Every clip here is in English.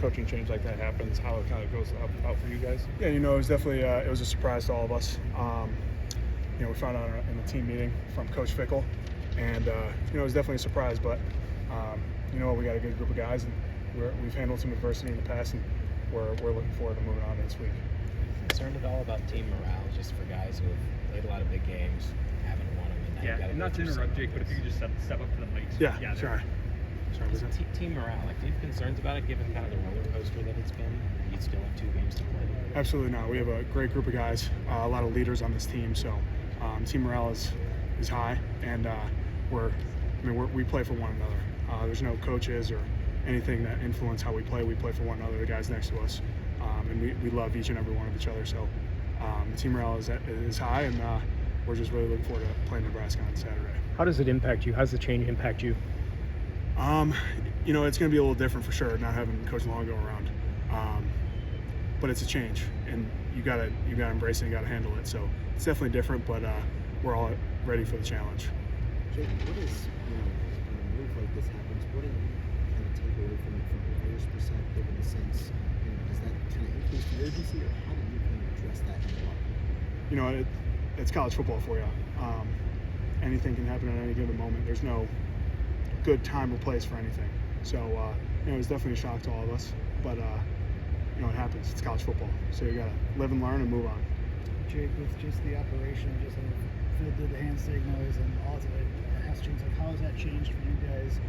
coaching change like that happens, how it kind of goes out for you guys? Yeah, it was definitely it was a surprise to all of us. We found out in the team meeting from Coach Fickle, and it was definitely a surprise. But we got a good group of guys, and we've handled some adversity in the past, and we're looking forward to moving on to this week. Concerned at all about team morale, just for guys who have played a lot of big games, haven't won them, and now and not to interrupt, Jake, but if you could just step up to the mic. Yeah, sorry. Team morale, do you have concerns about it, given kind of the roller coaster that it's been? You still have 2 games to play. Absolutely not. We have a great group of guys, a lot of leaders on this team, so team morale is high, and we play for one another. There's no coaches or anything that influence how we play. We play for one another, the guys next to us, and we love each and every one of each other. So team morale is high, and we're just really looking forward to playing Nebraska on Saturday. How does it impact you? How does the change impact you? It's going to be a little different for sure, not having Coach Longo around. But it's a change, and you gotta embrace it and you gotta handle it. So it's definitely different, but we're all ready for the challenge. Jake, what is when a move like this happens? What do you kind of take away from it from a player's perspective, in the sense, does that kind of increase the urgency, or how do you kind of address that in the locker room? It's college football for you. Anything can happen at any given moment. There's no good time or place for anything. So it was definitely a shock to all of us, but it happens. It's college football, so you gotta live and learn and move on. Jake, with just the operation, just like Phil did the hand signals and all of it has changed. Like, how has that changed for you guys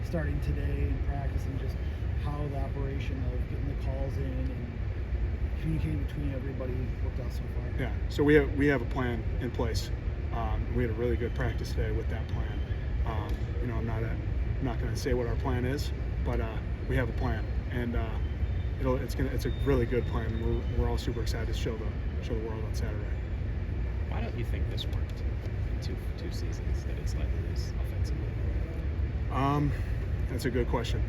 starting today in practice, and just how the operation of getting the calls in and communicating between everybody worked out so far? Yeah, so we have a plan in place. We had a really good practice today with that plan. I'm not going to say what our plan is, but we have a plan, and it's a really good plan. And we're all super excited to show the world on Saturday. Why don't you think this worked in two seasons, that it's led to this offensively? That's a good question.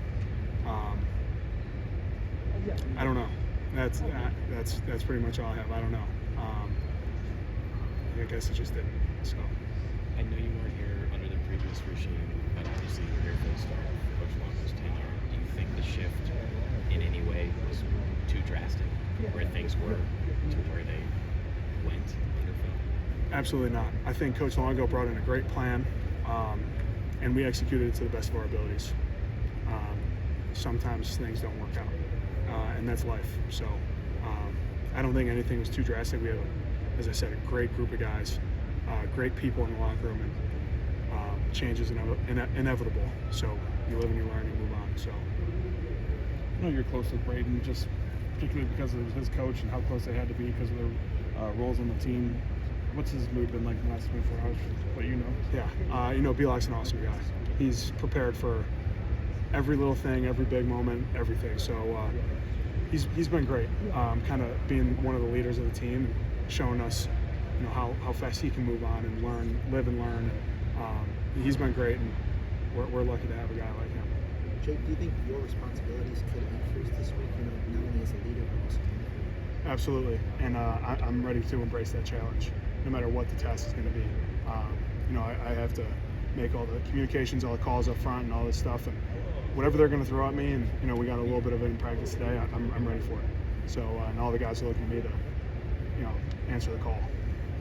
I don't know. That's pretty much all I have. I don't know. I guess it just didn't. So. I know you weren't here under the previous regime, but obviously you were here for the start of Coach Longo's tenure. Do you think the shift in any way was too drastic, where things were to where they went under Phil? Absolutely not. I think Coach Longo brought in a great plan, and we executed it to the best of our abilities. Sometimes things don't work out, and that's life. So I don't think anything was too drastic. We have, as I said, a great group of guys, great people in the locker room, and change is inevitable. So you live and you learn and move on. So I know you're close with Braden, just particularly because of his coach and how close they had to be because of their roles on the team. What's his mood been like the last 24 hours? What you know? Yeah, Belok's an awesome guy. He's prepared for every little thing, every big moment, everything. So he's been great. Kind of being one of the leaders of the team, showing us how fast he can move on and learn, live and learn. He's been great, and we're lucky to have a guy like him. Jake, do you think your responsibilities could increase this week, not only as a leader, but also on the field? Absolutely, and I'm ready to embrace that challenge, no matter what the task is going to be. I have to make all the communications, all the calls up front, and all this stuff, and whatever they're going to throw at me, and we got a little bit of it in practice today. I'm ready for it. So, and all the guys are looking at me to, answer the call.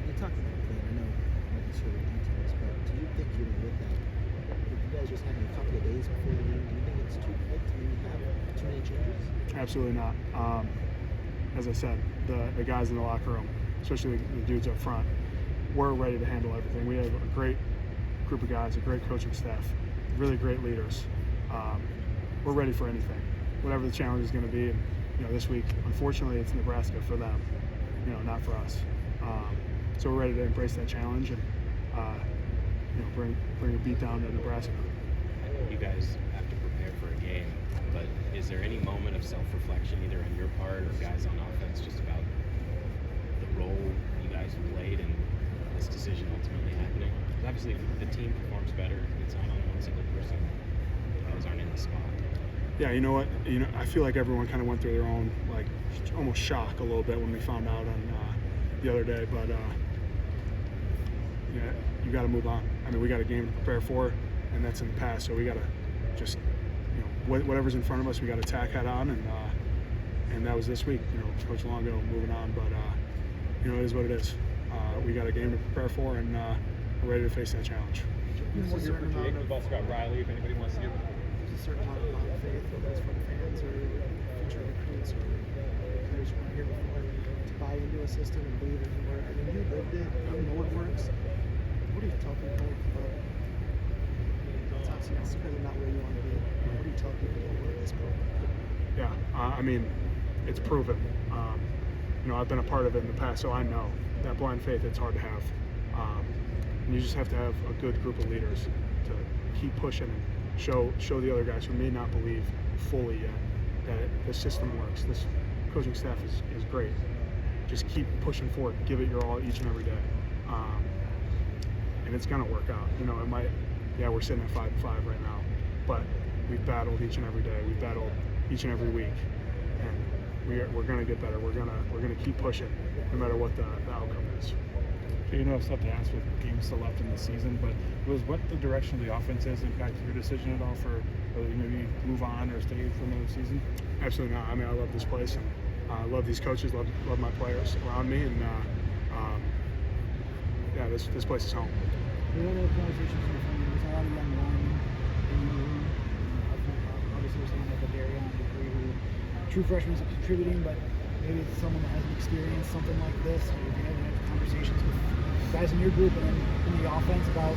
You talked about the plan. I know I'm not sure the details, but do you think with that, if you guys just having a couple of days before the game, do you think it's too quick to maybe have too many changes? Absolutely not. As I said, the guys in the locker room, especially the dudes up front, we're ready to handle everything. We have a great group of guys, a great coaching staff, really great leaders. We're ready for anything, whatever the challenge is going to be. And, this week, unfortunately, it's Nebraska for them, not for us. So we're ready to embrace that challenge and bring a beat down to Nebraska. I know you guys have to prepare for a game, but is there any moment of self-reflection, either on your part or guys on offense, just about the role you guys played in this decision ultimately happening? Because obviously, if the team performs better, it's not on one single person. You guys aren't in the spot. Yeah, you know what? I feel like everyone kind of went through their own, almost shock a little bit when we found out on the other day. But you got to move on. I mean, we got a game to prepare for, and that's in the past. So we got to just, whatever's in front of us, we got to attack head on and and that was this week. Coach Longo moving on, but it is what it is. We got a game to prepare for, and we're ready to face that challenge. One more here for Jake. We've also got Riley. If anybody wants to give. There's a certain amount of blind faith, whether it's from fans or future recruits or players who weren't here before, to buy into a system and believe in it. I mean, you lived it, you know it works. What are you talking about? It's obviously necessarily not where you want to be. What are you talking about with this program? Yeah, I mean, it's proven. I've been a part of it in the past, so I know that blind faith, it's hard to have. And you just have to have a good group of leaders to keep pushing and show the other guys who may not believe fully yet that the system works. This coaching staff is great. Just keep pushing forward. Give it your all each and every day. And it's going to work out. It might, we're sitting at 5-5 right now, but we've battled each and every day. We've battled each and every week. And we're going to get better. We're going to keep pushing no matter what the outcome is. It's tough to ask with games still left in the season, but was what the direction of the offense is impact your decision at all for whether you maybe move on or stay for another season? Absolutely not. I mean, I love this place, and I love these coaches, love my players around me, and this place is home. We had a conversation with a lot of young linemen in the room. Obviously, there's someone like a Darian who true freshmen are contributing, but maybe it's someone that hasn't experienced something like this. Or if you haven't had conversations with guys in your group and in the offense about